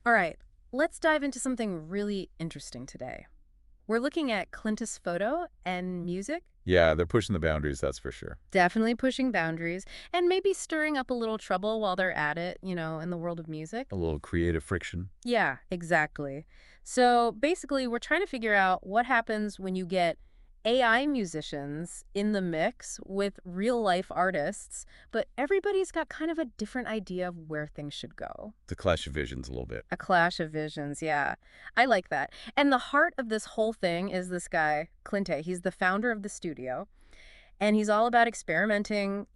All right, let's dive into something really interesting today. We're looking at Klintesphoto and music, Yeah, they're pushing the boundaries, that's for sure. definitely pushing boundaries, and maybe stirring up a little trouble while they're at it, in the world of music. A little creative friction. Yeah, exactly. So basically, we're trying to figure out what happens when you get AI musicians in the mix with real life artists, but everybody's got kind of a different idea of where things should go. The clash of visions a little bit. A clash of visions, yeah. I like that. And the heart of this whole thing is this guy, Clint. He's the founder of the studio, and he's all about experimenting,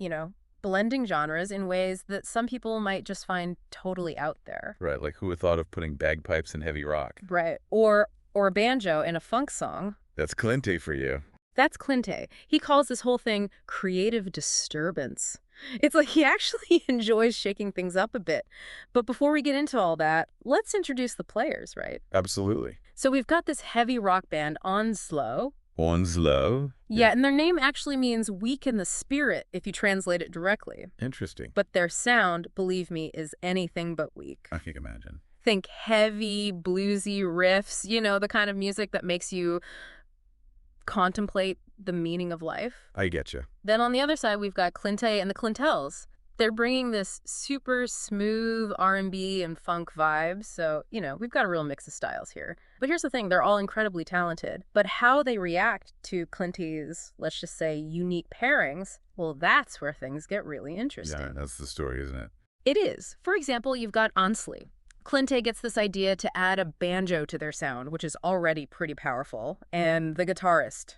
blending genres in ways that some people might just find totally out there. Right, like who would thought of putting bagpipes in heavy rock? Right. Or a banjo in a funk song. That's Clinty for you. That's Clint. He calls this whole thing creative disturbance. It's like he actually enjoys shaking things up a bit. But before we get into all that, let's introduce the players, right? Absolutely. So we've got this heavy rock band, Onslow. Onslow? Yeah, and their name actually means weak in the spirit if you translate it directly. Interesting. But their sound, believe me, is anything but weak. I can imagine. Think heavy, bluesy riffs, the kind of music that makes you contemplate the meaning of life. I get you. Then on the other side, we've got Clintay and the Clintels. They're bringing this super smooth R&B and funk vibes. So, we've got a real mix of styles here. But here's the thing, they're all incredibly talented. But how they react to Clinty's, let's just say, unique pairings, well, that's where things get really interesting. Yeah, that's the story, isn't it? It is. For example, you've got Onslow. Clintay gets this idea to add a banjo to their sound, which is already pretty powerful. And the guitarist,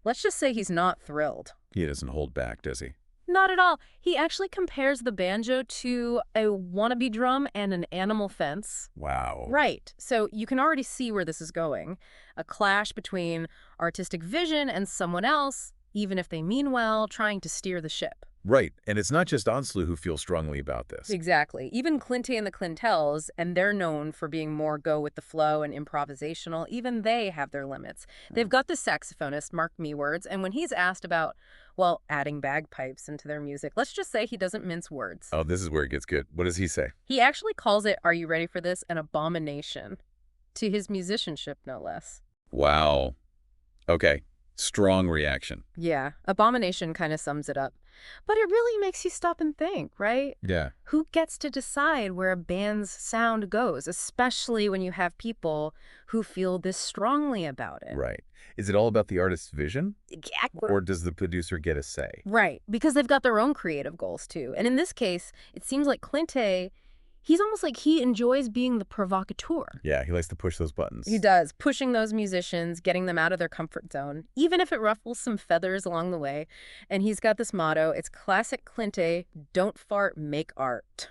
let's just say he's not thrilled. He doesn't hold back, does he? Not at all. He actually compares the banjo to a wannabe drum and an animal fence. Wow. Right. So you can already see where this is going. A clash between artistic vision and someone else, even if they mean well, trying to steer the ship. Right, and it's not just Onslow who feels strongly about this. Exactly. Even Clintay and the Clintels, and they're known for being more go with the flow and improvisational, even they have their limits. They've got the saxophonist, Mark Mewords, and when he's asked about, well, adding bagpipes into their music, let's just say he doesn't mince words. Oh, this is where it gets good. What does he say? He actually calls it, are you ready for this, an abomination. To his musicianship, no less. Wow. Okay. Strong reaction. Yeah, abomination kind of sums it up. But it really makes you stop and think, right? Yeah. Who gets to decide where a band's sound goes, especially when you have people who feel this strongly about it? Right. Is it all about the artist's vision? Exactly. Or does the producer get a say? Right, because they've got their own creative goals, too. And in this case, it seems like Clintay, he's almost like he enjoys being the provocateur. Yeah, he likes to push those buttons. He does, pushing those musicians, getting them out of their comfort zone, even if it ruffles some feathers along the way. And he's got this motto, it's classic Clintay, don't fart, make art.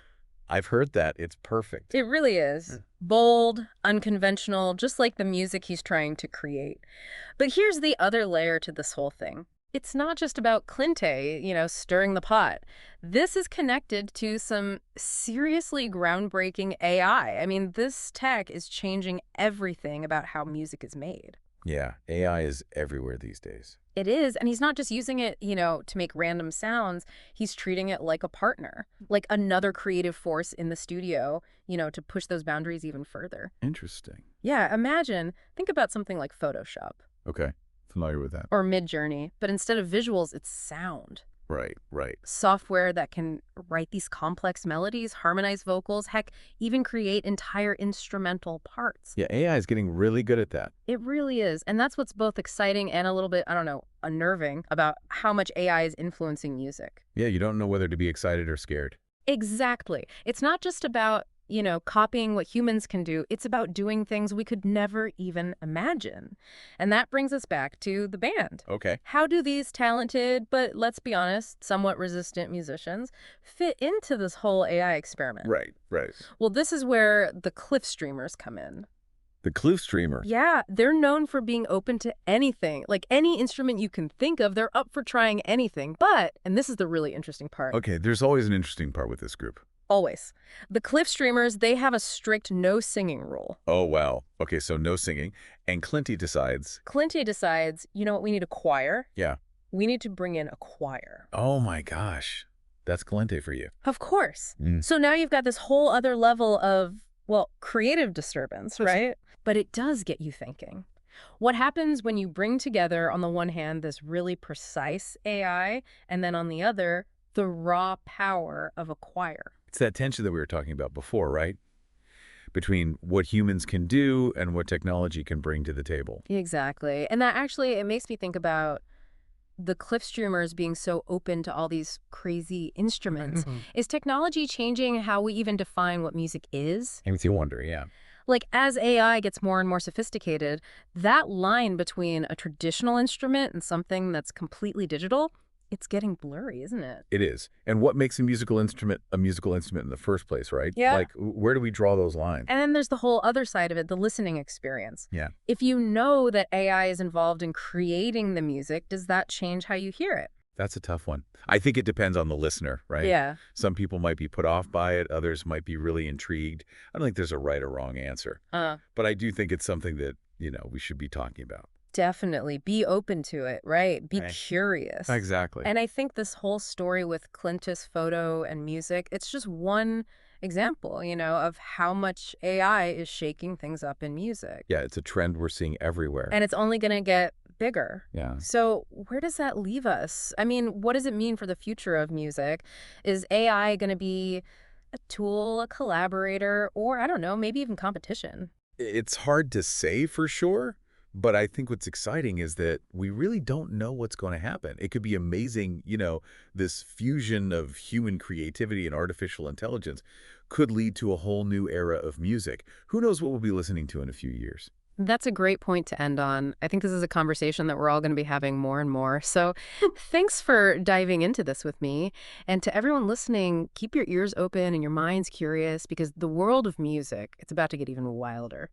I've heard that. It's perfect. It really is. Bold, unconventional, just like the music he's trying to create. But here's the other layer to this whole thing. It's not just about Clintay, stirring the pot. This is connected to some seriously groundbreaking AI. I mean, this tech is changing everything about how music is made. Yeah, AI is everywhere these days. It is, and he's not just using it, to make random sounds. He's treating it like a partner, like another creative force in the studio, to push those boundaries even further. Interesting. Yeah, think about something like Photoshop. Okay, familiar with that. Or Midjourney, but instead of visuals, it's sound. Right. Software that can write these complex melodies, harmonize vocals, heck, even create entire instrumental parts. Yeah, AI is getting really good at that. It really is. And that's what's both exciting and a little bit, unnerving about how much AI is influencing music. Yeah, you don't know whether to be excited or scared. Exactly. It's not just about, copying what humans can do. It's about doing things we could never even imagine. And that brings us back to the band. Okay. How do these talented, but let's be honest, somewhat resistant musicians fit into this whole AI experiment? Right. Well, this is where the Cliffstreamers come in. The Klintesphoto. Yeah, they're known for being open to anything. Like any instrument you can think of, they're up for trying anything. But, and this is the really interesting part. Okay, there's always an interesting part with this group. Always. The Cliffstreamers, they have a strict no singing rule. Oh, wow. Okay, so no singing. And Clintay decides... Clintay decides, you know what, we need a choir. Yeah. We need to bring in a choir. Oh my gosh. That's Clintay for you. Of course. So now you've got this whole other level of Well, creative disturbance, That's right? But it does get you thinking. What happens when you bring together, on the one hand, this really precise AI, and then on the other, the raw power of a choir? It's that tension that we were talking about before, right? Between what humans can do and what technology can bring to the table. Exactly. And that actually, it makes me think about the cliffstreamers being so open to all these crazy Right. instruments. Is technology changing how we even define what music is? Makes you wonder, yeah. Like, as AI gets more and more sophisticated, that line between a traditional instrument and something that's completely digital, it's getting blurry, isn't it? It is. And what makes a musical instrument in the first place, right? Yeah. Like, where do we draw those lines? And then there's the whole other side of it, the listening experience. Yeah. If you know that AI is involved in creating the music, does that change how you hear it? That's a tough one. I think it depends on the listener, right? Yeah. Some people might be put off by it. Others might be really intrigued. I don't think there's a right or wrong answer. But I do think it's something that, we should be talking about. Definitely. Be open to it, right? Be Right. curious. Exactly. And I think this whole story with Klintesphoto and music, it's just one example, of how much AI is shaking things up in music. Yeah, it's a trend we're seeing everywhere. And it's only going to get bigger. Yeah. So where does that leave us? I mean, what does it mean for the future of music? Is AI going to be a tool, a collaborator, or I don't know, maybe even competition? It's hard to say for sure, but I think what's exciting is that we really don't know what's going to happen. It could be amazing, this fusion of human creativity and artificial intelligence could lead to a whole new era of music. Who knows what we'll be listening to in a few years? That's a great point to end on. I think this is a conversation that we're all going to be having more and more. So thanks for diving into this with me. And to everyone listening, keep your ears open and your minds curious because the world of music, it's about to get even wilder.